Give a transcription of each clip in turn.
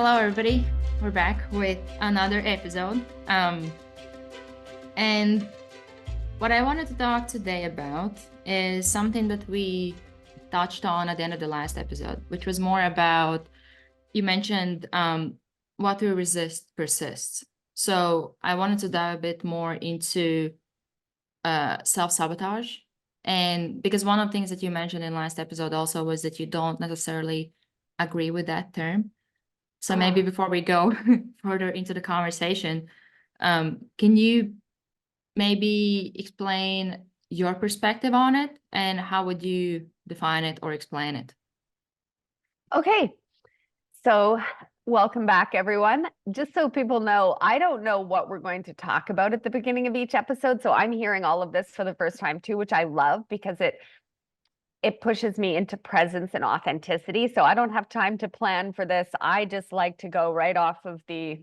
Hello everybody. We're back with another episode. And what I wanted to talk today about is something that we touched on at the end of the last episode, which was more about, you mentioned what we resist persists. So I wanted to dive a bit more into self-sabotage. And because one of the things that you mentioned in last episode also was that you don't necessarily agree with that term. So maybe before we go further into the conversation, can you maybe explain your perspective on it and how would you define it or explain it? Okay, so welcome back, everyone. Just so people know, I don't know what we're going to talk about at the beginning of each episode, so I'm hearing all of this for the first time too, which I love because it pushes me into presence and authenticity. So I don't have time to plan for this. I just like to go right off the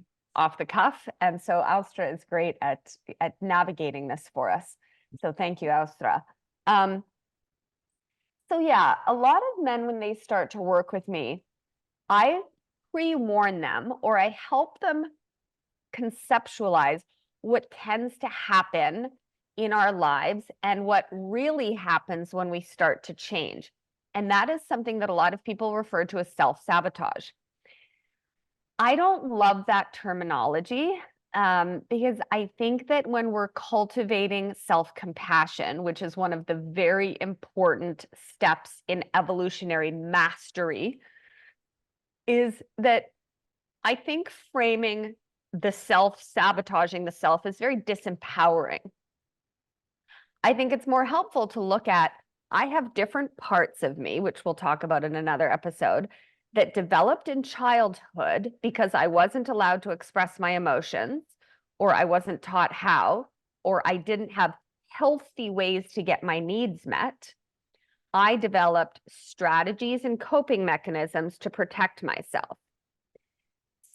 cuff. And so Austra is great at navigating this for us. So thank you, Austra. So yeah, a lot of men, when they start to work with me, I pre-warn them or I help them conceptualize what tends to happen in our lives and what really happens when we start to change. And that is something that a lot of people refer to as self-sabotage. I don't love that terminology because I think that when we're cultivating self-compassion, which is one of the very important steps in evolutionary mastery, is that I think framing the self-sabotaging the self is very disempowering. I think it's more helpful to look at, I have different parts of me, which we'll talk about in another episode, that developed in childhood because I wasn't allowed to express my emotions, or I wasn't taught how, or I didn't have healthy ways to get my needs met. I developed strategies and coping mechanisms to protect myself.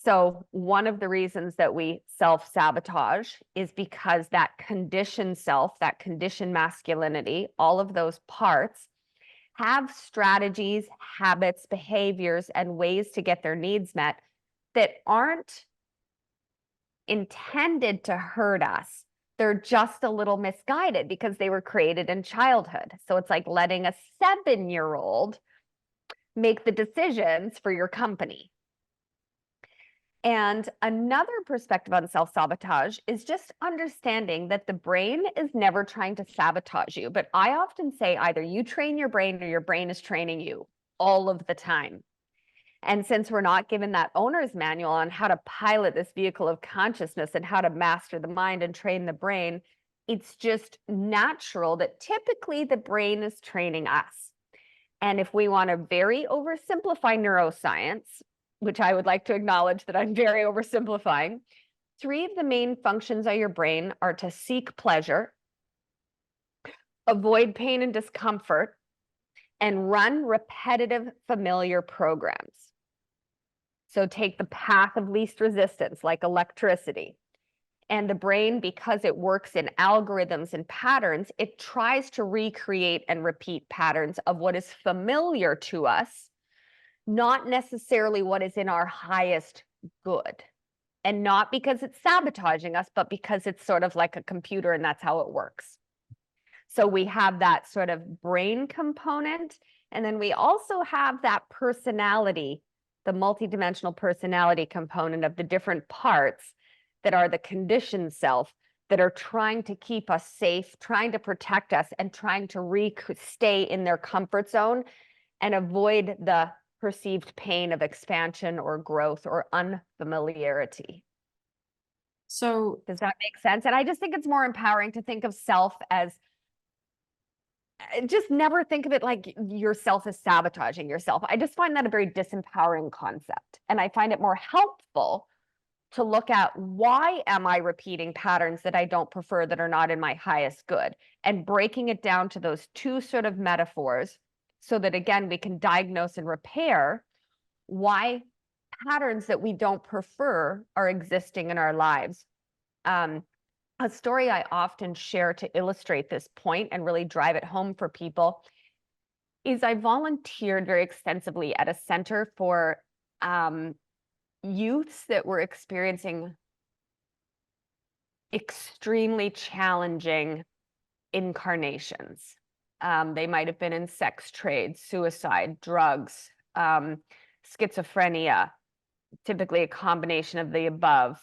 So one of the reasons that we self-sabotage is because that conditioned self, that conditioned masculinity, all of those parts have strategies, habits, behaviors, and ways to get their needs met that aren't intended to hurt us. They're just a little misguided because they were created in childhood. So it's like letting a 7-year-old make the decisions for your company. And another perspective on self-sabotage is just understanding that the brain is never trying to sabotage you. But I often say either you train your brain or your brain is training you all of the time. And since we're not given that owner's manual on how to pilot this vehicle of consciousness and how to master the mind and train the brain, it's just natural that typically the brain is training us. And if we want to very oversimplify neuroscience, which I would like to acknowledge that I'm very oversimplifying, 3 of the main functions of your brain are to seek pleasure, avoid pain and discomfort, and run repetitive familiar programs. So take the path of least resistance, like electricity. And the brain, because it works in algorithms and patterns, it tries to recreate and repeat patterns of what is familiar to us, not necessarily what is in our highest good. And not because it's sabotaging us, but because it's sort of like a computer and that's how it works. So we have that sort of brain component. And then we also have that personality, the multidimensional personality component of the different parts that are the conditioned self that are trying to keep us safe, trying to protect us, and trying to stay in their comfort zone and avoid the perceived pain of expansion or growth or unfamiliarity. So does that make sense? And I just think it's more empowering to think of self as, just never think of it like yourself as sabotaging yourself. I just find that a very disempowering concept. And I find it more helpful to look at, why am I repeating patterns that I don't prefer, that are not in my highest good, and breaking it down to those 2 sort of metaphors so that, again, we can diagnose and repair why patterns that we don't prefer are existing in our lives. A story I often share to illustrate this point and really drive it home for people is I volunteered very extensively at a center for youths that were experiencing extremely challenging incarnations. They might have been in sex trade, suicide, drugs, schizophrenia, typically a combination of the above.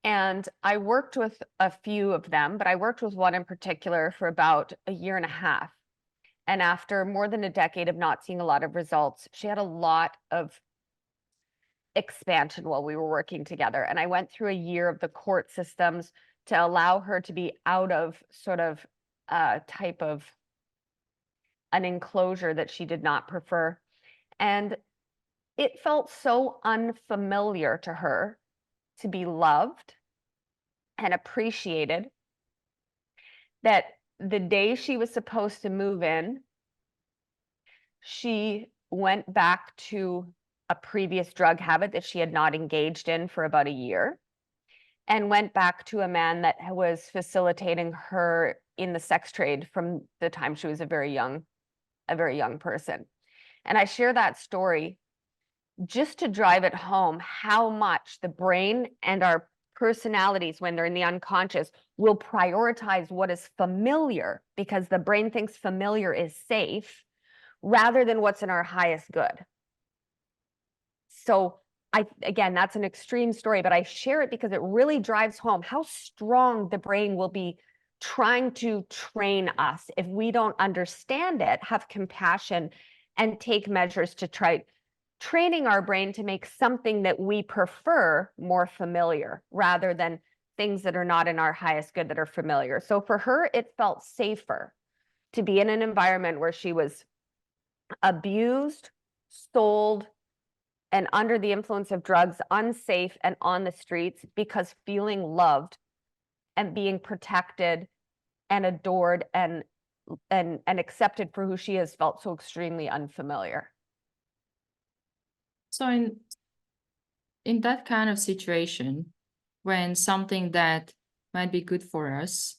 And I worked with a few of them, but I worked with one in particular for about a year and a half. And after more than a decade of not seeing a lot of results, she had a lot of expansion while we were working together. And I went through a year of the court systems to allow her to be out of sort of a type of an enclosure that she did not prefer. And it felt so unfamiliar to her to be loved and appreciated that the day she was supposed to move in, she went back to a previous drug habit that she had not engaged in for about a year, and went back to a man that was facilitating her in the sex trade from the time she was a very young person. And I share that story just to drive it home how much the brain and our personalities, when they're in the unconscious, will prioritize what is familiar because the brain thinks familiar is safe rather than what's in our highest good. So again, that's an extreme story, but I share it because it really drives home how strong the brain will be trying to train us if we don't understand it, have compassion, and take measures to try training our brain to make something that we prefer more familiar rather than things that are not in our highest good that are familiar. So for her, it felt safer to be in an environment where she was abused, sold, and under the influence of drugs, unsafe and on the streets, because feeling loved and being protected and adored and accepted for who she is felt so extremely unfamiliar. So in that kind of situation, when something that might be good for us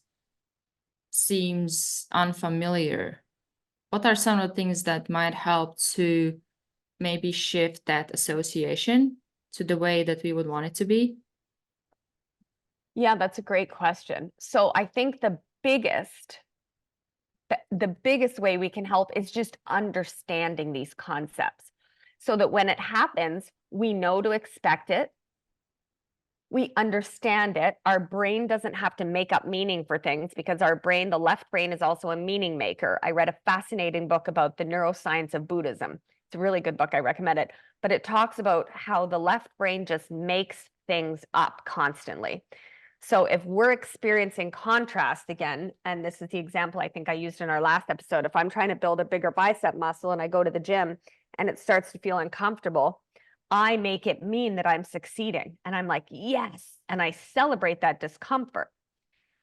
seems unfamiliar, what are some of the things that might help to maybe shift that association to the way that we would want it to be? Yeah, that's a great question. So I think the biggest way we can help is just understanding these concepts so that when it happens, we know to expect it. We understand it. Our brain doesn't have to make up meaning for things because our brain, the left brain, is also a meaning maker. I read a fascinating book about the neuroscience of Buddhism. It's a really good book. I recommend it. But it talks about how the left brain just makes things up constantly. So if we're experiencing contrast again, and this is the example I think I used in our last episode, if I'm trying to build a bigger bicep muscle and I go to the gym and it starts to feel uncomfortable, I make it mean that I'm succeeding. And I'm like, yes. And I celebrate that discomfort.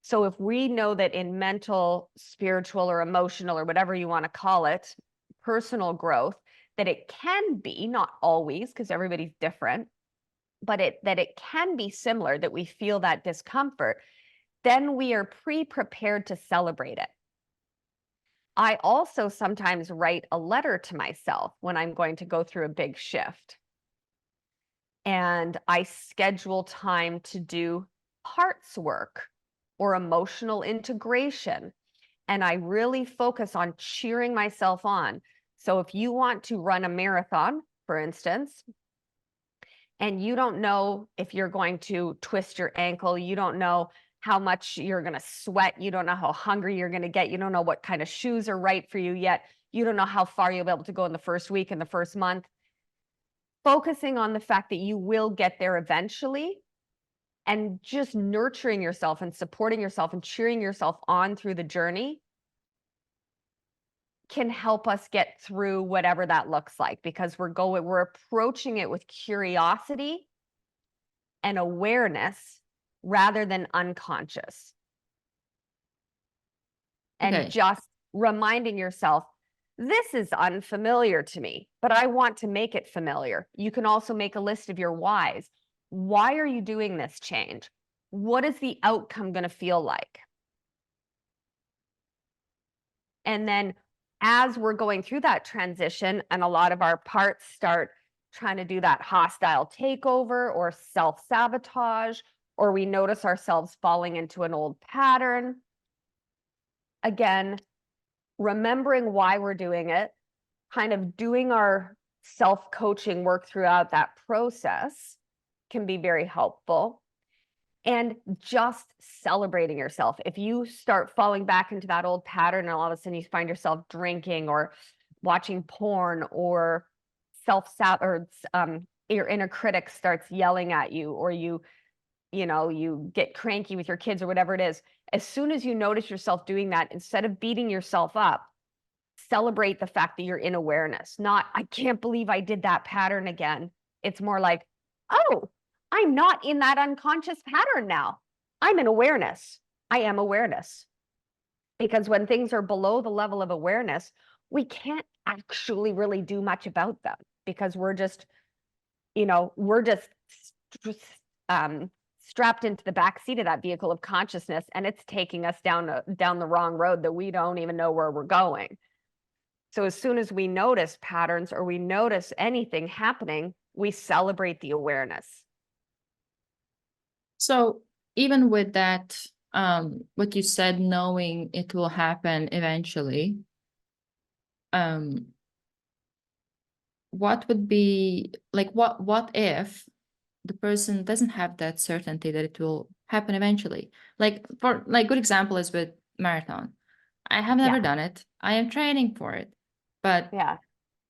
So if we know that in mental, spiritual, or emotional, or whatever you want to call it, personal growth, that it can be, not always, because everybody's different, but that it can be similar, that we feel that discomfort, then we are pre-prepared to celebrate it. I also sometimes write a letter to myself when I'm going to go through a big shift. And I schedule time to do parts work or emotional integration. And I really focus on cheering myself on. So if you want to run a marathon, for instance, and you don't know if you're going to twist your ankle, you don't know how much you're going to sweat, you don't know how hungry you're going to get, you don't know what kind of shoes are right for you yet, you don't know how far you'll be able to go in the first week, in the first month. Focusing on the fact that you will get there eventually and just nurturing yourself and supporting yourself and cheering yourself on through the journey can help us get through whatever that looks like, because we're approaching it with curiosity and awareness rather than unconscious. And Okay. just reminding yourself, this is unfamiliar to me, but I want to make it familiar. You can also make a list of your whys. Why are you doing this change? What is the outcome going to feel like? And then as we're going through that transition and a lot of our parts start trying to do that hostile takeover or self-sabotage, or we notice ourselves falling into an old pattern. Again, remembering why we're doing it, kind of doing our self-coaching work throughout that process can be very helpful. And just celebrating yourself. If you start falling back into that old pattern and all of a sudden you find yourself drinking or watching porn or your inner critic starts yelling at you, or you get cranky with your kids or whatever it is, as soon as you notice yourself doing that, instead of beating yourself up, celebrate the fact that you're in awareness. Not, I can't believe I did that pattern again. It's more like, oh, I'm not in that unconscious pattern now. I'm in awareness. I am awareness. Because when things are below the level of awareness, we can't actually really do much about them, because we're just strapped into the back seat of that vehicle of consciousness, and it's taking us down the wrong road that we don't even know where we're going. So as soon as we notice patterns or we notice anything happening, we celebrate the awareness. So even with that, what you said, knowing it will happen eventually, what would be like, what if the person doesn't have that certainty that it will happen eventually? Like, for like, good example is with marathon. I have never done it. I am training for it, but Yeah.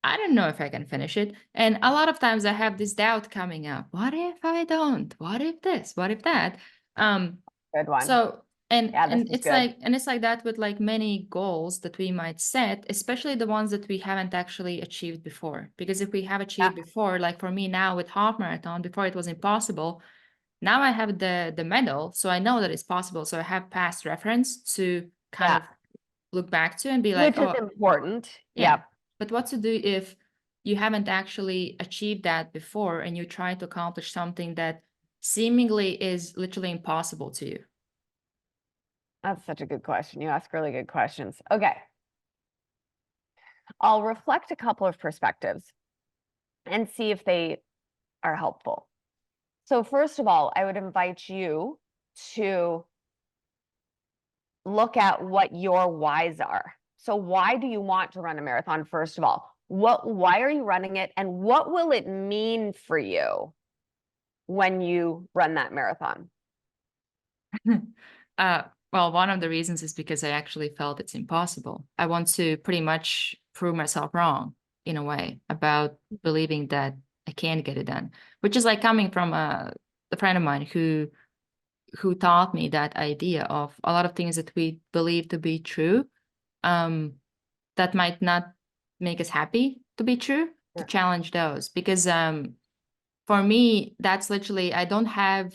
I don't know if I can finish it. And a lot of times I have this doubt coming up. What if I don't? What if this? What if that? Good one. So Yeah, this and is it's good. it's like that with like many goals that we might set, especially the ones that we haven't actually achieved before. Because if we have achieved before, like for me now with half marathon, before it was impossible, now I have the medal, so I know that it's possible. So I have past reference to kind of look back to and be like, Which is oh, important. yeah. Yeah. But what to do if you haven't actually achieved that before and you try to accomplish something that seemingly is literally impossible to you? That's such a good question. You ask really good questions. Okay. I'll reflect a couple of perspectives and see if they are helpful. So first of all, I would invite you to look at what your whys are. So why do you want to run a marathon, first of all? Why are you running it, and what will it mean for you when you run that marathon? Well, one of the reasons is because I actually felt it's impossible. I want to pretty much prove myself wrong in a way about believing that I can't get it done, which is like coming from a friend of mine who taught me that idea of a lot of things that we believe to be true, that might not make us happy to be true, to challenge those. Because for me, that's literally, I don't have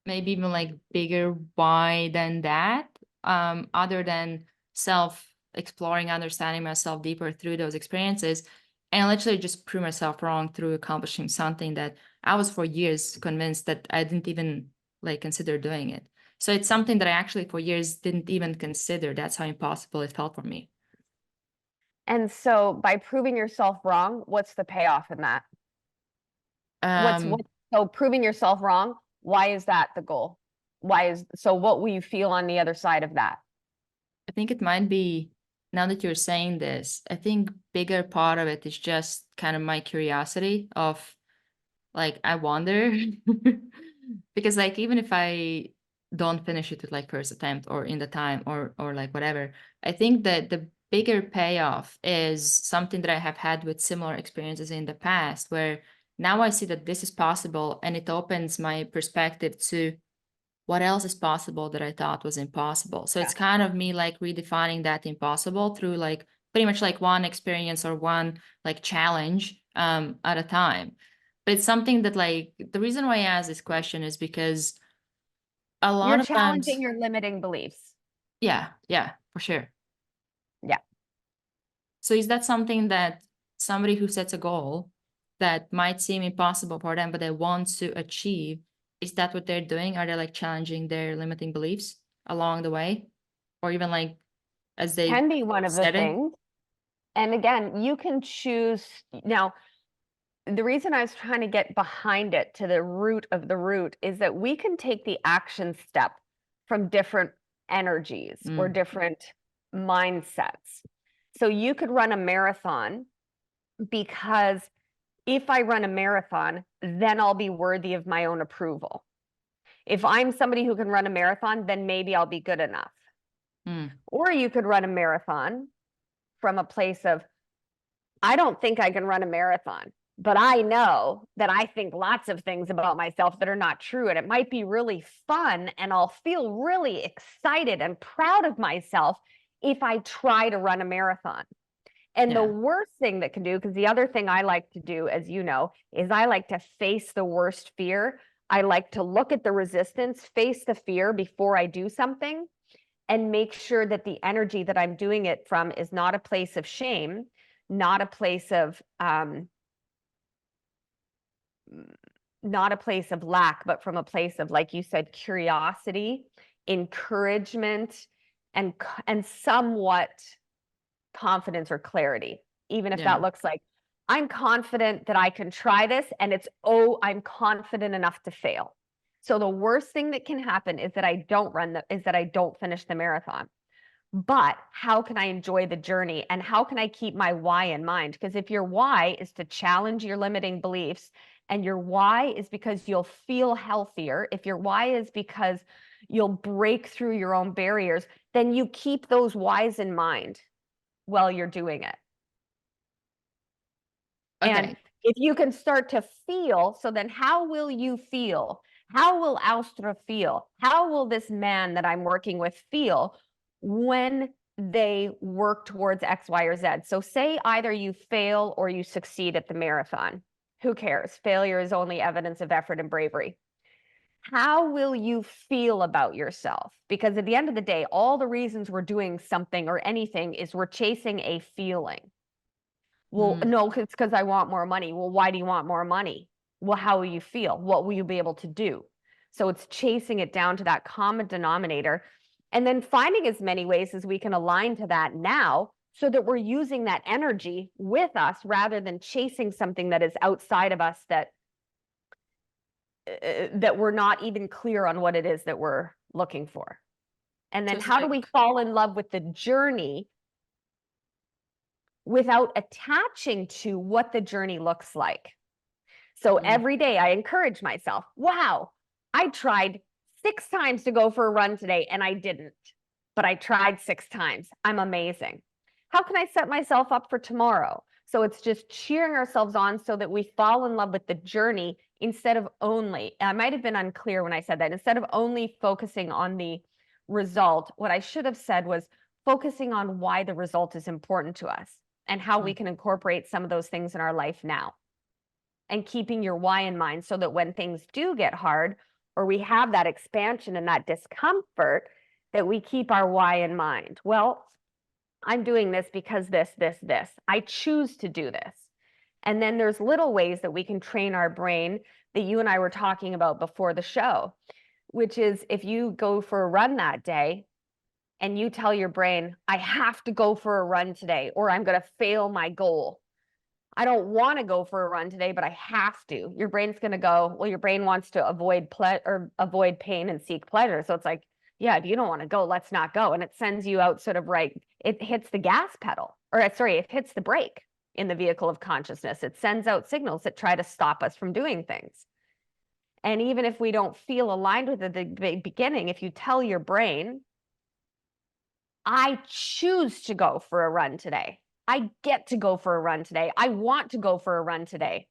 maybe even like bigger why than that, other than self exploring, understanding myself deeper through those experiences, and literally just prove myself wrong through accomplishing something that I was for years convinced that I didn't even like consider doing it. So it's something that I actually for years didn't even consider. That's how impossible it felt for me. And so by proving yourself wrong, what's the payoff in that? Um, So proving yourself wrong, why is that the goal? What will you feel on the other side of that? I think it might be, now that you're saying this, I think bigger part of it is just kind of my curiosity of like, I wonder, because like, even if I don't finish it with like first attempt or in the time or like whatever, I think that the bigger payoff is something that I have had with similar experiences in the past, where now I see that this is possible, and it opens my perspective to what else is possible that I thought was impossible. So it's kind of me like redefining that impossible through like pretty much like one experience or one like challenge at a time. But it's something that like, the reason why I ask this question is because a lot You're of times, challenging your limiting beliefs. yeah, for sure. Yeah. So is that something that somebody who sets a goal that might seem impossible for them, but they want to achieve, is that what they're doing? Are they like challenging their limiting beliefs along the way? Or even like as they Can be one of the set it? things. And again, you can choose now. the reason I was trying to get behind it to the root of the root is that we can take the action step from different energies or different mindsets. So you could run a marathon because if I run a marathon, then I'll be worthy of my own approval. If I'm somebody who can run a marathon, then maybe I'll be good enough. Or you could run a marathon from a place of, I don't think I can run a marathon, but I know that I think lots of things about myself that are not true. And it might be really fun. And I'll feel really excited and proud of myself if I try to run a marathon. And the worst thing that can do, because the other thing I like to do, as you know, is I like to face the worst fear. I like to look at the resistance, face the fear before I do something, and make sure that the energy that I'm doing it from is not a place of shame, not a place of lack, but from a place of, like you said, curiosity, encouragement, and somewhat confidence or clarity, even if that looks like, I'm confident that I can try this, and it's, oh, I'm confident enough to fail. So the worst thing that can happen is that I don't finish the marathon. But how can I enjoy the journey, and how can I keep my why in mind? Because if your why is to challenge your limiting beliefs, and your why is because you'll feel healthier, if your why is because you'll break through your own barriers, then you keep those whys in mind while you're doing it. And if you can start to feel, so then how will you feel? How will Austra feel? How will this man that I'm working with feel when they work towards X, Y, or Z? So say either you fail or you succeed at the marathon. Who cares? Failure is only evidence of effort and bravery. How will you feel about yourself? Because at the end of the day, all the reasons we're doing something or anything is we're chasing a feeling. Well, no, it's because I want more money. Well, why do you want more money? Well, how will you feel? What will you be able to do? So it's chasing it down to that common denominator, and then finding as many ways as we can align to that now, so that we're using that energy with us rather than chasing something that is outside of us, that we're not even clear on what it is that we're looking for. And then how do we fall in love with the journey without attaching to what the journey looks like? So every day I encourage myself, wow, I tried 6 times to go for a run today and I didn't, but I tried 6 times. I'm amazing. How can I set myself up for tomorrow? So it's just cheering ourselves on so that we fall in love with the journey instead of only, I might have been unclear when I said that, instead of only focusing on the result, what I should have said was focusing on why the result is important to us and how we can incorporate some of those things in our life now. And keeping your why in mind so that when things do get hard, or we have that expansion and that discomfort, that we keep our why in mind. Well, I'm doing this because this. I choose to do this. And then there's little ways that we can train our brain that you and I were talking about before the show, which is if you go for a run that day and you tell your brain, I have to go for a run today, or I'm going to fail my goal. I don't want to go for a run today, but I have to. Your brain's going to go, well, your brain wants to avoid pain and seek pleasure. So it's like, yeah, if you don't want to go, let's not go. And it sends you out sort of right. It hits the gas pedal, or sorry, it hits the brake in the vehicle of consciousness. It sends out signals that try to stop us from doing things. And even if we don't feel aligned with it at the beginning, if you tell your brain, I choose to go for a run today. I get to go for a run today. I want to go for a run today.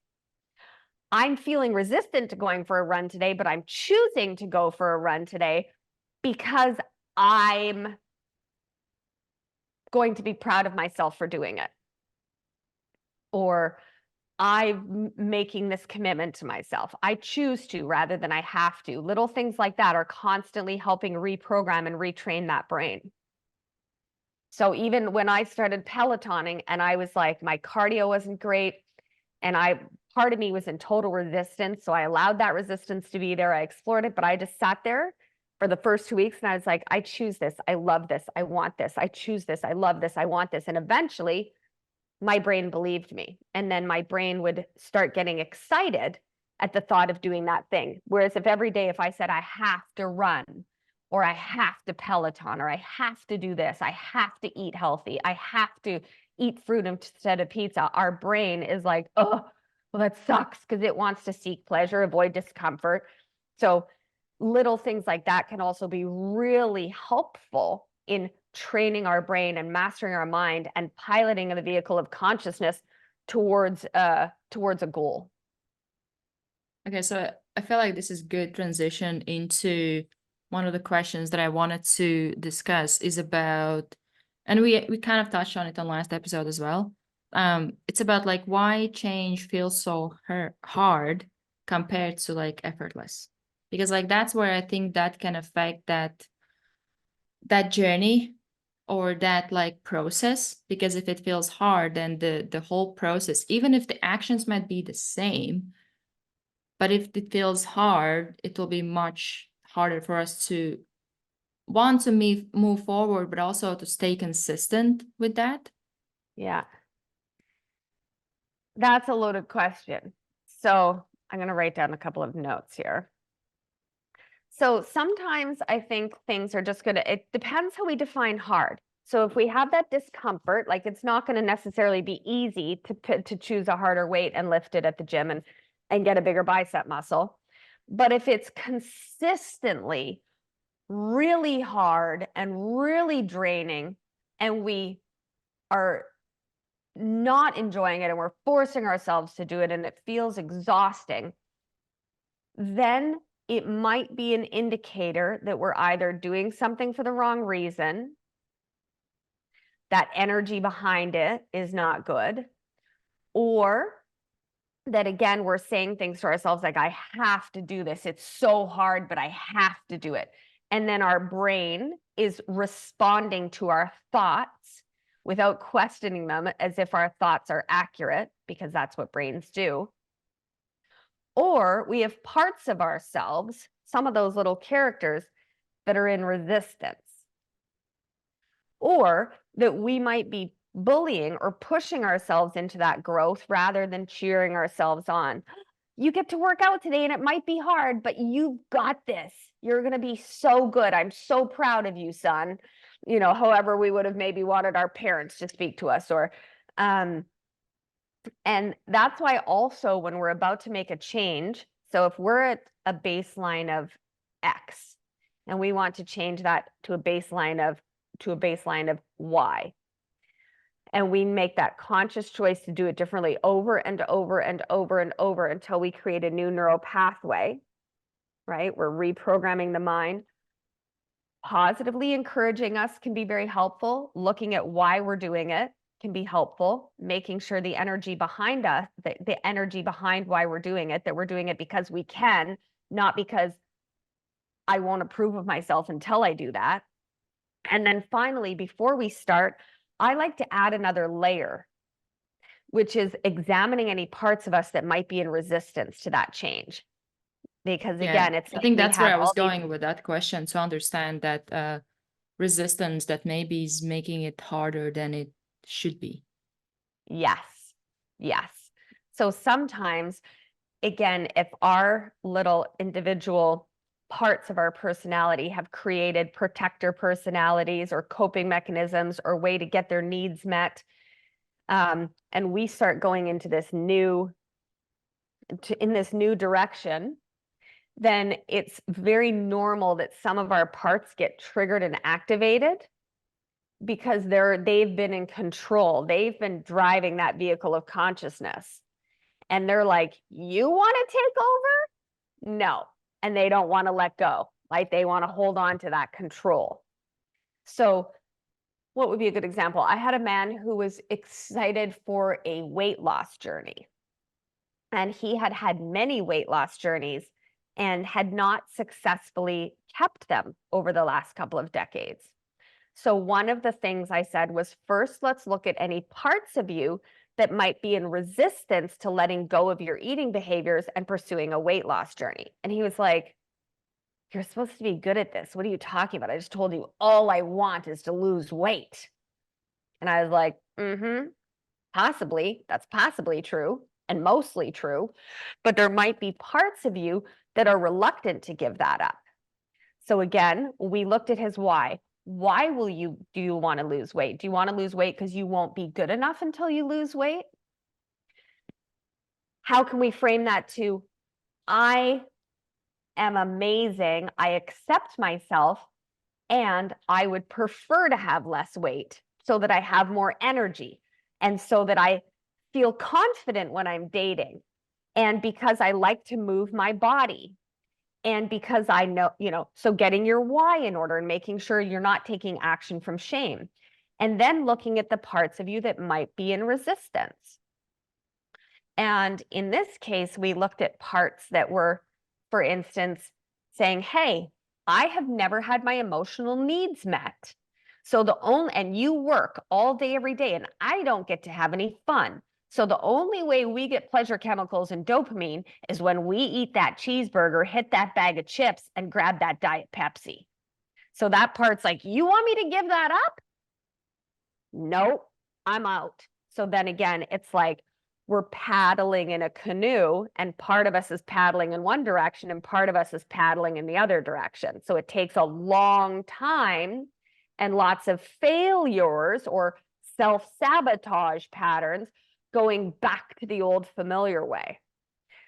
I'm feeling resistant to going for a run today, but I'm choosing to go for a run today because I'm going to be proud of myself for doing it. Or I'm making this commitment to myself. I choose to rather than I have to. Little things like that are constantly helping reprogram and retrain that brain. So even when I started Pelotoning and I was like, my cardio wasn't great, and part of me was in total resistance. So I allowed that resistance to be there. I explored it, but I just sat there for the first 2 weeks and I was like, I choose this. I love this. I want this. I choose this. I love this. I want this. And eventually my brain believed me. And then my brain would start getting excited at the thought of doing that thing. Whereas if every day, if I said, I have to run, or I have to Peloton, or I have to do this, I have to eat healthy, I have to eat fruit instead of pizza, our brain is like, oh, well, that sucks, because it wants to seek pleasure, avoid discomfort. So little things like that can also be really helpful in training our brain and mastering our mind and piloting the vehicle of consciousness towards a goal. Okay, so I feel like this is good transition into one of the questions that I wanted to discuss is about, and we kind of touched on it on last episode as well. It's about like why change feels so hard compared to like effortless, because like that's where I think that can affect that journey or that like process, because if it feels hard, then the whole process, even if the actions might be the same, but if it feels hard, it will be much harder for us to want to move forward, but also to stay consistent with that. Yeah. That's a loaded question. So I'm going to write down a couple of notes here. So sometimes I think things are just going to, it depends how we define hard. So if we have that discomfort, like it's not going to necessarily be easy to choose a harder weight and lift it at the gym and get a bigger bicep muscle. But if it's consistently really hard and really draining, and we are not enjoying it and we're forcing ourselves to do it and it feels exhausting, then it might be an indicator that we're either doing something for the wrong reason, that energy behind it is not good, or that again, we're saying things to ourselves like, I have to do this. It's so hard, but I have to do it. And then our brain is responding to our thoughts without questioning them as if our thoughts are accurate, because that's what brains do. Or we have parts of ourselves, some of those little characters, that are in resistance. Or that we might be bullying or pushing ourselves into that growth rather than cheering ourselves on. You get to work out today and it might be hard, but you've got this. You're going to be so good. I'm so proud of you, son. You know, however we would have maybe wanted our parents to speak to us, or and that's why also when we're about to make a change, so if we're at a baseline of X and we want to change that to a baseline of Y, and we make that conscious choice to do it differently over and over and over and over until we create a new neural pathway, right? We're reprogramming the mind. Positively encouraging us can be very helpful. Looking at why we're doing it can be helpful. Making sure the energy behind us, the energy behind why we're doing it, that we're doing it because we can, not because I won't approve of myself until I do that. And then finally, before we start, I like to add another layer, which is examining any parts of us that might be in resistance to that change. Because again, it's I like think we that's where have I was all these. going with that question, to understand that resistance that maybe is making it harder than it should be. Yes. Yes. So sometimes, again, if our little individual parts of our personality have created protector personalities or coping mechanisms or way to get their needs met, and we start going into this in this new direction, then it's very normal that some of our parts get triggered and activated because they've been in control. They've been driving that vehicle of consciousness. And they're like, you want to take over? No. And they don't want to let go. Like they want to hold on to that control. So what would be a good example? I had a man who was excited for a weight loss journey. And he had had many weight loss journeys and had not successfully kept them over the last couple of decades. So one of the things I said was, first, let's look at any parts of you that might be in resistance to letting go of your eating behaviors and pursuing a weight loss journey. And he was like, you're supposed to be good at this. What are you talking about? I just told you all I want is to lose weight. And I was like, Possibly, that's possibly true and mostly true, but there might be parts of you that are reluctant to give that up. So again, we looked at his why. Why do you want to lose weight? Do you want to lose weight because you won't be good enough until you lose weight? How can we frame that to, I am amazing, I accept myself, and I would prefer to have less weight so that I have more energy and so that I feel confident when I'm dating, and because I like to move my body, and because I know, so getting your why in order and making sure you're not taking action from shame. And then looking at the parts of you that might be in resistance. And in this case, we looked at parts that were, for instance, saying, hey, I have never had my emotional needs met. So and you work all day, every day, and I don't get to have any fun. So the only way we get pleasure chemicals and dopamine is when we eat that cheeseburger, hit that bag of chips, and grab that Diet Pepsi. So that part's like, you want me to give that up? Nope, I'm out. So then again, it's like we're paddling in a canoe, and part of us is paddling in one direction and part of us is paddling in the other direction. So it takes a long time and lots of failures or self-sabotage patterns going back to the old familiar way.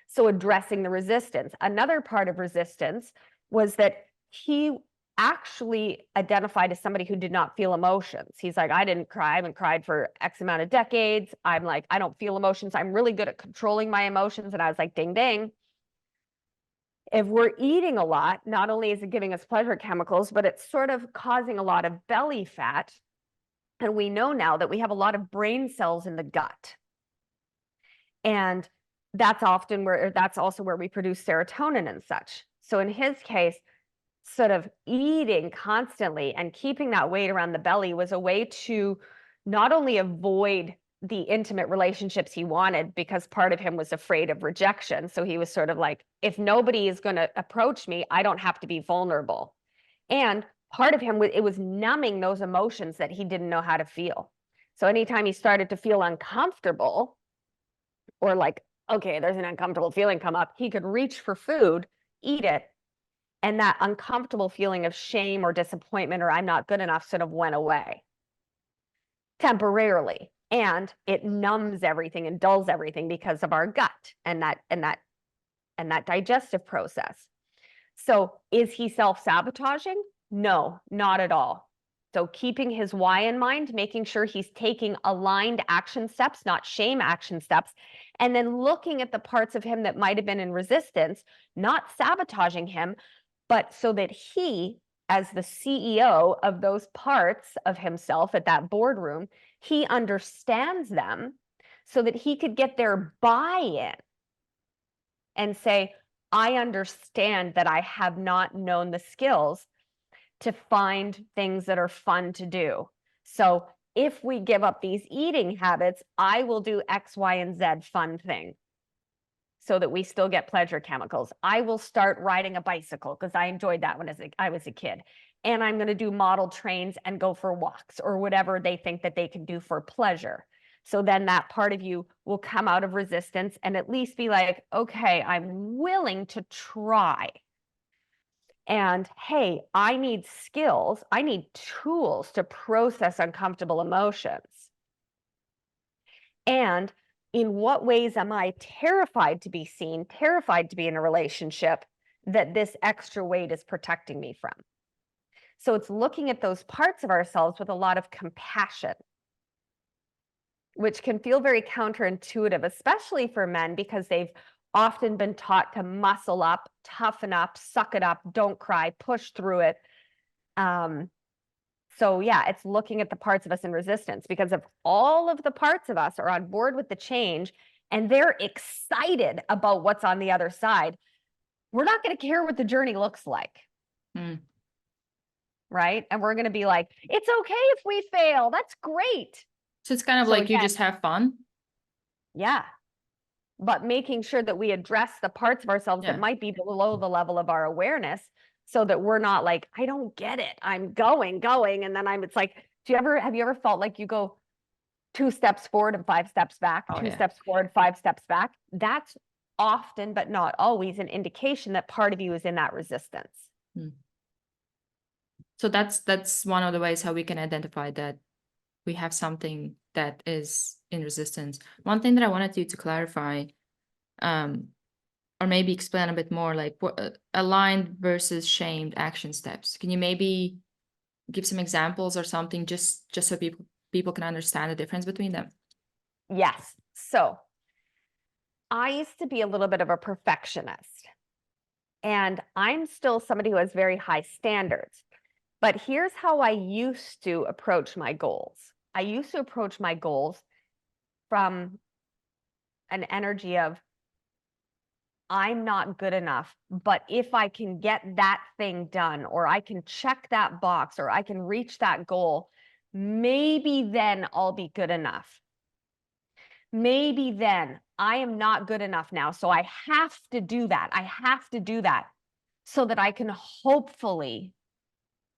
So addressing the resistance. Another part of resistance was that he actually identified as somebody who did not feel emotions. He's like, I didn't cry. I haven't cried for X amount of decades. I'm like, I don't feel emotions. I'm really good at controlling my emotions. And I was like, ding, ding. If we're eating a lot, not only is it giving us pleasure chemicals, but it's sort of causing a lot of belly fat. And we know now that we have a lot of brain cells in the gut. And that's also where we produce serotonin and such. So in his case, sort of eating constantly and keeping that weight around the belly was a way to not only avoid the intimate relationships he wanted, because part of him was afraid of rejection. So he was sort of like, if nobody is going to approach me, I don't have to be vulnerable. And part of him, it was numbing those emotions that he didn't know how to feel. So anytime he started to feel uncomfortable, or like, okay, there's an uncomfortable feeling come up, he could reach for food, eat it, and that uncomfortable feeling of shame or disappointment or I'm not good enough sort of went away temporarily. And it numbs everything and dulls everything because of our gut and that digestive process. So is he self-sabotaging? No, not at all. So keeping his why in mind, making sure he's taking aligned action steps, not shame action steps, and then looking at the parts of him that might have been in resistance, not sabotaging him, but so that he, as the CEO of those parts of himself at that boardroom, he understands them so that he could get their buy-in and say, I understand that I have not known the skills to find things that are fun to do. So if we give up these eating habits, I will do X, Y, and Z fun thing so that we still get pleasure chemicals. I will start riding a bicycle because I enjoyed that when I was a kid. And I'm going to do model trains and go for walks or whatever they think that they can do for pleasure. So then that part of you will come out of resistance and at least be like, okay, I'm willing to try. And hey, I need skills. I need tools to process uncomfortable emotions. And in what ways am I terrified to be seen, terrified to be in a relationship that this extra weight is protecting me from? So it's looking at those parts of ourselves with a lot of compassion, which can feel very counterintuitive, especially for men, because they've often been taught to muscle up, toughen up, suck it up, don't cry, push through it. So yeah, it's looking at the parts of us in resistance, because if all of the parts of us are on board with the change and they're excited about what's on the other side, we're not going to care what the journey looks like. Right? And we're going to be like, it's okay if we fail. That's great. So it's kind of like you just have fun. Yeah. But making sure that we address the parts of ourselves that might be below the level of our awareness, so that we're not like, I don't get it. I'm going. And then it's like, have you ever felt like you go 2 steps forward and 5 steps back, Oh, 2 yeah. steps forward, 5 steps back. That's often, but not always, an indication that part of you is in that resistance. So that's one of the ways how we can identify that we have something that is in resistance. One thing that I wanted you to clarify, or maybe explain a bit more, like what aligned versus shamed action steps. Can you maybe give some examples or something, just so people can understand the difference between them? Yes. So I used to be a little bit of a perfectionist, and I'm still somebody who has very high standards. But here's how I used to approach my goals. I used to approach my goals from an energy of, I'm not good enough, but if I can get that thing done, or I can check that box, or I can reach that goal, maybe then I'll be good enough. Maybe then I am not good enough now, so I have to do that. I have to do that so that I can hopefully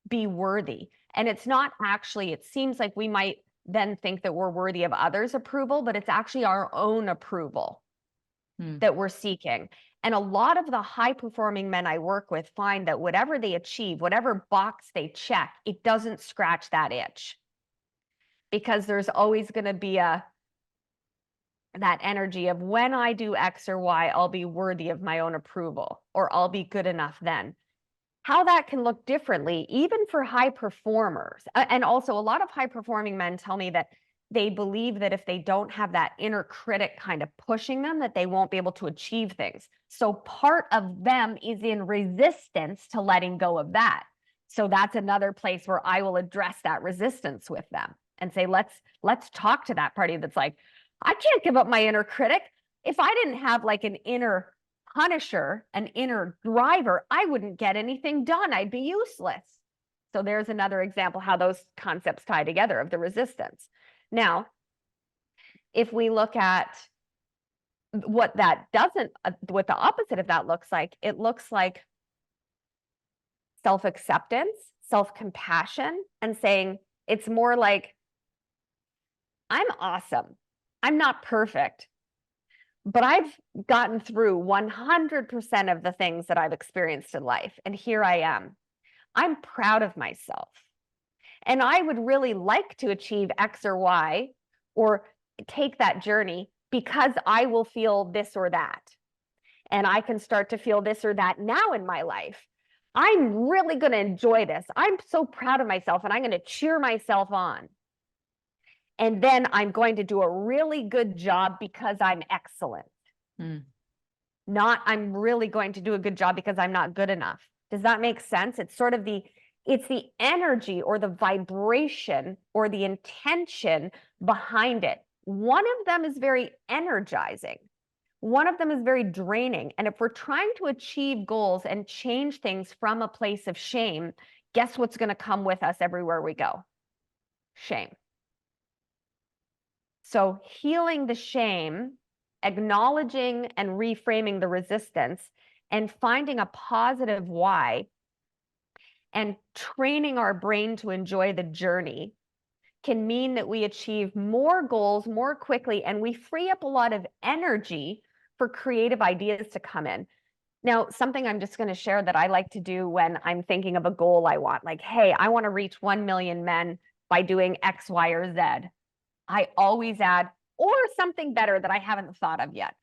be worthy. And it's not actually, it seems like we might then think that we're worthy of others' approval, but it's actually our own approval that we're seeking. And a lot of the high performing men I work with find that whatever they achieve, whatever box they check, it doesn't scratch that itch, because there's always going to be that energy of, when I do X or Y, I'll be worthy of my own approval, or I'll be good enough then. How that can look differently, even for high performers. And also, a lot of high performing men tell me that they believe that if they don't have that inner critic kind of pushing them, that they won't be able to achieve things. So part of them is in resistance to letting go of that. So that's another place where I will address that resistance with them and say, let's talk to that party that's like, I can't give up my inner critic. If I didn't have like an inner punisher, an inner driver, I wouldn't get anything done. I'd be useless. So there's another example how those concepts tie together of the resistance. Now, if we look at what that doesn't, what the opposite of that looks like, it looks like self-acceptance, self-compassion, and saying, it's more like, I'm awesome. I'm not perfect, but I've gotten through 100% of the things that I've experienced in life, and here I am. I'm proud of myself. And I would really like to achieve X or Y, or take that journey, because I will feel this or that. And I can start to feel this or that now in my life. I'm really going to enjoy this. I'm so proud of myself, and I'm going to cheer myself on. And then I'm going to do a really good job because I'm excellent. Not, I'm really going to do a good job because I'm not good enough. Does that make sense? It's sort of it's the energy, or the vibration, or the intention behind it. One of them is very energizing. One of them is very draining. And if we're trying to achieve goals and change things from a place of shame, guess what's going to come with us everywhere we go? Shame. So healing the shame, acknowledging and reframing the resistance, and finding a positive why, and training our brain to enjoy the journey, can mean that we achieve more goals more quickly, and we free up a lot of energy for creative ideas to come in. Now, something I'm just going to share that I like to do when I'm thinking of a goal I want, like, hey, I want to reach 1 million men by doing X, Y, or Z. I always add, or something better that I haven't thought of yet.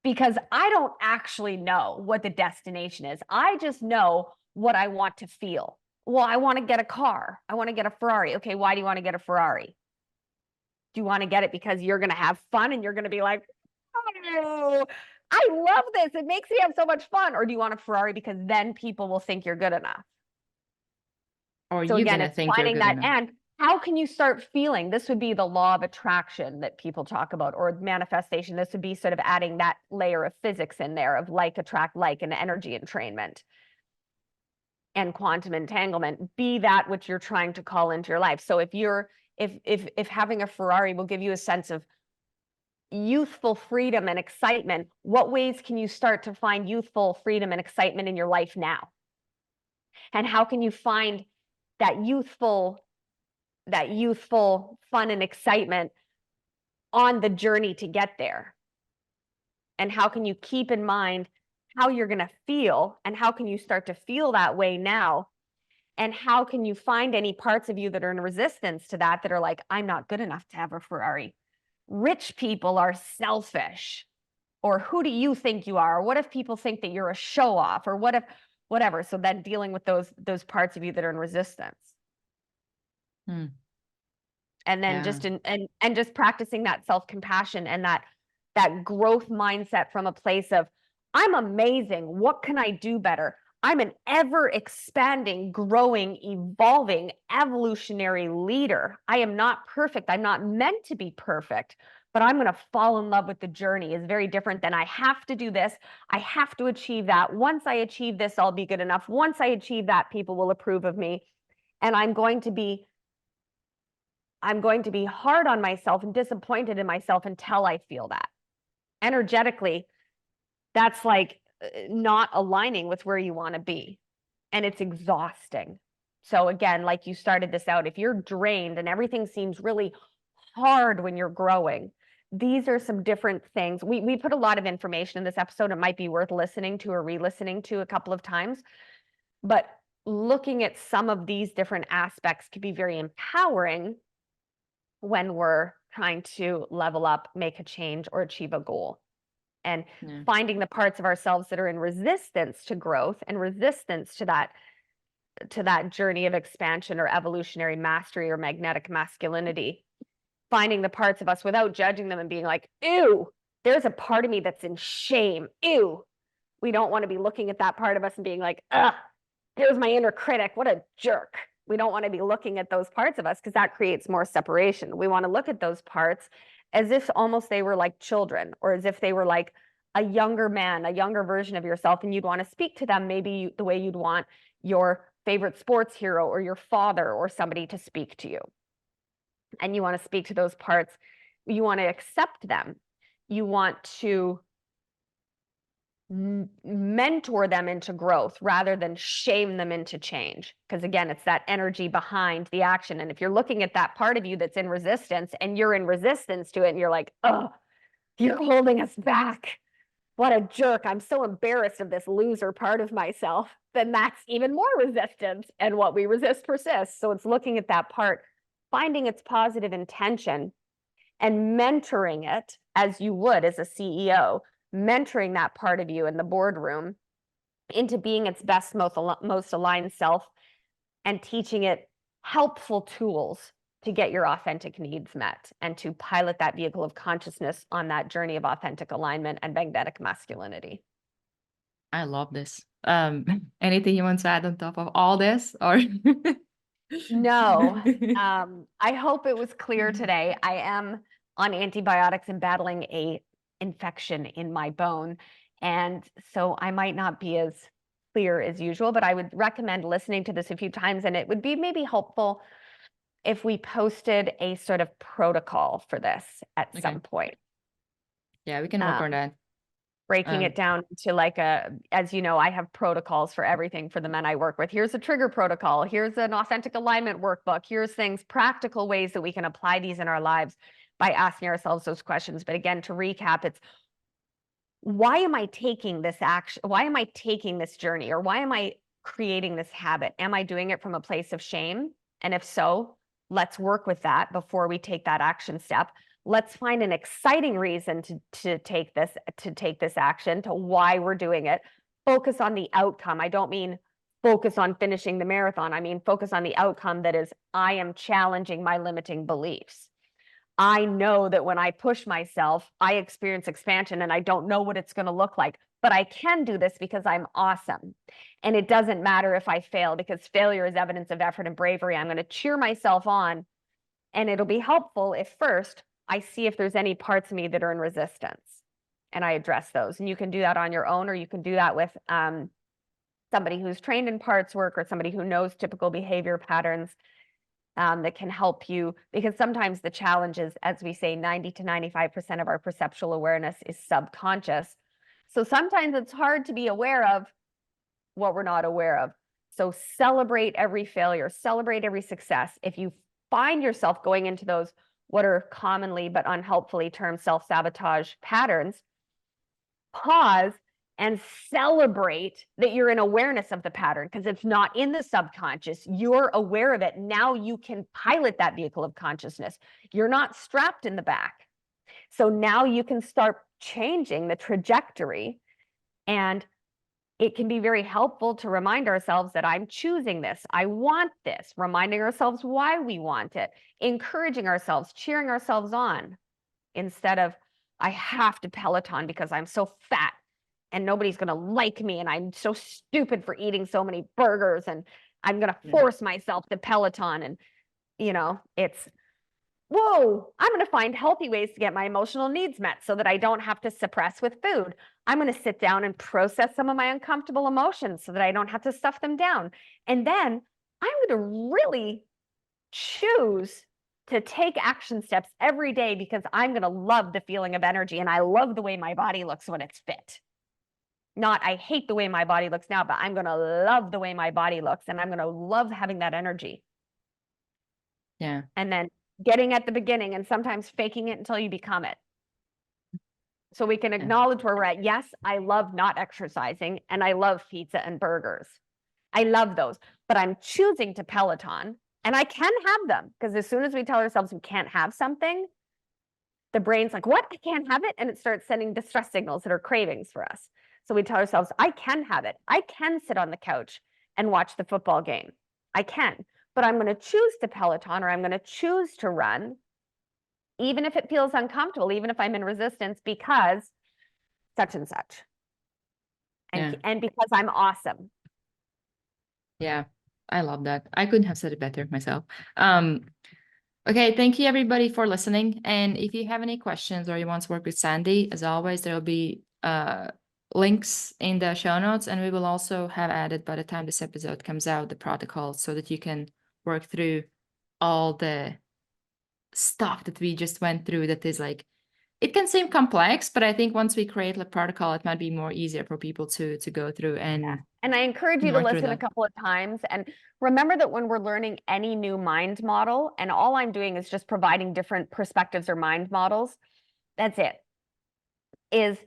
Because I don't actually know what the destination is. I just know what I want to feel. Well, I want to get a car. I want to get a Ferrari. Okay, why do you want to get a Ferrari? Do you want to get it because you're going to have fun and you're going to be like, oh, I love this. It makes me have so much fun. Or do you want a Ferrari because then people will think you're good enough? Or So you're again, gonna it's think you're finding good that enough. and how can you start feeling? This would be the law of attraction that people talk about, or manifestation. This would be sort of adding that layer of physics in there of like attract like, and energy entrainment and quantum entanglement. Be that which you're trying to call into your life. So if having a Ferrari will give you a sense of youthful freedom and excitement, what ways can you start to find youthful freedom and excitement in your life now? And how can you find that youthful that youthful fun and excitement on the journey to get there? And how can you keep in mind how you're going to feel, and how can you start to feel that way now? And how can you find any parts of you that are in resistance to that are like, I'm not good enough to have a Ferrari. Rich people are selfish. Or who do you think you are? Or what if people think that you're a show off? Or what if whatever? So then dealing with those parts of you that are in resistance. Hmm. And then Yeah. just and just practicing that self-compassion and that growth mindset from a place of, I'm amazing. What can I do better? I'm an ever expanding, growing, evolving, evolutionary leader. I am not perfect. I'm not meant to be perfect, but I'm going to fall in love with the journey is very different than I have to do this. I have to achieve that. Once I achieve this, I'll be good enough. Once I achieve that, people will approve of me. And I'm going to be hard on myself and disappointed in myself until I feel that. Energetically, that's like not aligning with where you want to be. And it's exhausting. So again, like you started this out, if you're drained and everything seems really hard when you're growing, these are some different things. We put a lot of information in this episode. It might be worth listening to or re-listening to a couple of times. But looking at some of these different aspects can be very empowering when we're trying to level up, make a change, or achieve a goal. And finding the parts of ourselves that are in resistance to growth and resistance to that journey of expansion or evolutionary mastery or magnetic masculinity. Finding the parts of us without judging them and being like, ew, there's a part of me that's in shame. Ew. We don't want to be looking at that part of us and being like, ugh, here's my inner critic. What a jerk. We don't want to be looking at those parts of us because that creates more separation. We want to look at those parts as if almost they were like children, or as if they were like a younger man, a younger version of yourself, and you'd want to speak to them maybe the way you'd want your favorite sports hero or your father or somebody to speak to you. And you want to speak to those parts. You want to accept them. You want to mentor them into growth rather than shame them into change. Because again, it's that energy behind the action. And if you're looking at that part of you that's in resistance and you're in resistance to it and you're like, oh, you're holding us back. What a jerk. I'm so embarrassed of this loser part of myself. Then that's even more resistance. And what we resist persists. So it's looking at that part, finding its positive intention and mentoring it as you would as a CEO, mentoring that part of you in the boardroom into being its best, most aligned self, and teaching it helpful tools to get your authentic needs met and to pilot that vehicle of consciousness on that journey of authentic alignment and magnetic masculinity. I love this. Anything you want to add on top of all this, or? No. I hope it was clear today. I am on antibiotics and battling a infection in my bone. And so I might not be as clear as usual, but I would recommend listening to this a few times. And it would be maybe helpful if we posted a sort of protocol for this at some point. Yeah, we can work on that. Breaking it down to like as you know, I have protocols for everything for the men I work with. Here's a trigger protocol. Here's an authentic alignment workbook. Here's things, practical ways that we can apply these in our lives by asking ourselves those questions. But again, to recap, it's why am I taking this action? Why am I taking this journey? Or why am I creating this habit? Am I doing it from a place of shame? And if so, let's work with that before we take that action step. Let's find an exciting reason to take this action, to why we're doing it. Focus on the outcome. I don't mean focus on finishing the marathon. I mean, focus on the outcome that is, I am challenging my limiting beliefs. I know that when I push myself, I experience expansion and I don't know what it's going to look like, but I can do this because I'm awesome. And it doesn't matter if I fail, because failure is evidence of effort and bravery. I'm going to cheer myself on, and it'll be helpful if first I see if there's any parts of me that are in resistance and I address those. And you can do that on your own, or you can do that with somebody who's trained in parts work or somebody who knows typical behavior patterns that can help you. Because sometimes the challenge is, as we say, 90 to 95% of our perceptual awareness is subconscious. So sometimes it's hard to be aware of what we're not aware of. So celebrate every failure, celebrate every success. If you find yourself going into those, what are commonly but unhelpfully termed self-sabotage patterns, pause and celebrate that you're in awareness of the pattern, because it's not in the subconscious. You're aware of it. Now you can pilot that vehicle of consciousness. You're not strapped in the back. So now you can start changing the trajectory, and it can be very helpful to remind ourselves that I'm choosing this. I want this, reminding ourselves why we want it, encouraging ourselves, cheering ourselves on, instead of, I have to Peloton because I'm so fat and nobody's going to like me, and I'm so stupid for eating so many burgers, and I'm going to force myself to Peloton. And, it's, whoa, I'm going to find healthy ways to get my emotional needs met so that I don't have to suppress with food. I'm going to sit down and process some of my uncomfortable emotions so that I don't have to stuff them down. And then I'm going to really choose to take action steps every day, because I'm going to love the feeling of energy, and I love the way my body looks when it's fit. Not, I hate the way my body looks now, but I'm going to love the way my body looks, and I'm going to love having that energy. Yeah. And then getting at the beginning and sometimes faking it until you become it. So we can acknowledge where we're at. Yes, I love not exercising, and I love pizza and burgers. I love those, but I'm choosing to Peloton, and I can have them, because as soon as we tell ourselves we can't have something, the brain's like, what? I can't have it. And it starts sending distress signals that are cravings for us. So we tell ourselves, I can have it. I can sit on the couch and watch the football game. I can, but I'm going to choose to Peloton, or I'm going to choose to run, even if it feels uncomfortable, even if I'm in resistance, because such and such. And because I'm awesome. Yeah, I love that. I couldn't have said it better myself. Okay, thank you everybody for listening. And if you have any questions or you want to work with Sandy, as always, there will be links in the show notes, and we will also have added, by the time this episode comes out, the protocol so that you can work through all the stuff that we just went through. That is like, it can seem complex, but I think once we create a protocol, it might be more easier for people to go through. And I encourage you to listen a couple of times, and remember that when we're learning any new mind model, and all I'm doing is just providing different perspectives or mind models, that's it, is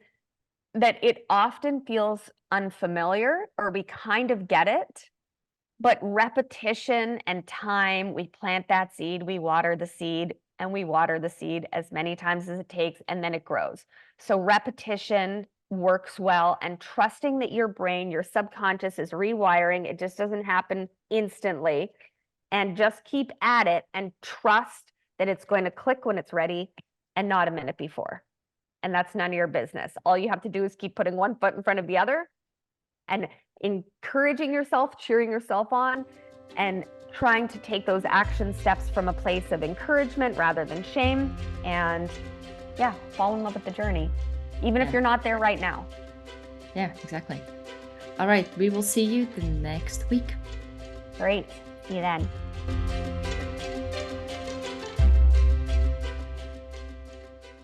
that it often feels unfamiliar, or we kind of get it, but repetition and time, we plant that seed, we water the seed, and we water the seed as many times as it takes, and then it grows. So repetition works well, and trusting that your brain, your subconscious, is rewiring. It just doesn't happen instantly. And just keep at it and trust that it's going to click when it's ready, and not a minute before. And that's none of your business. All you have to do is keep putting one foot in front of the other, and encouraging yourself, cheering yourself on, and trying to take those action steps from a place of encouragement rather than shame. And yeah, fall in love with the journey, even if you're not there right now. Yeah, exactly. All right, we will see you the next week. Great. See you then.